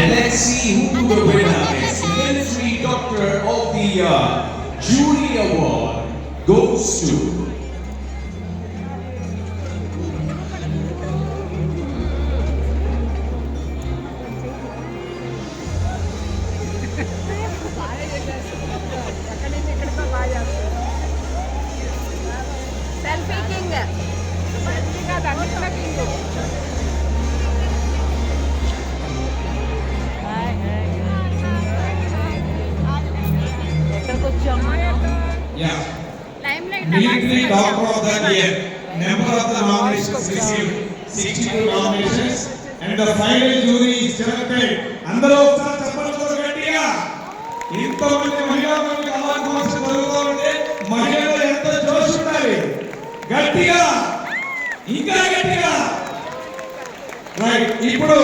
And let's see who the winner is. The Military Doctor of the Year Jury Award goes to selfie king ఎక్కడికి వచ్చాము yeah. Military Doctor of the Year. Number of the nominations received 62 nominations and the final jury is selected. అందరూ ఒకసారి చెప్పండి గట్టిగా. ఇంతమంది మహిళా award కోసం జరుగుతూ ఉంటే మహిళలు ఎంత జోష్ ఉండాలి. గట్టిగా ఇంకా గట్టిగా. రైట్ ఇప్పుడు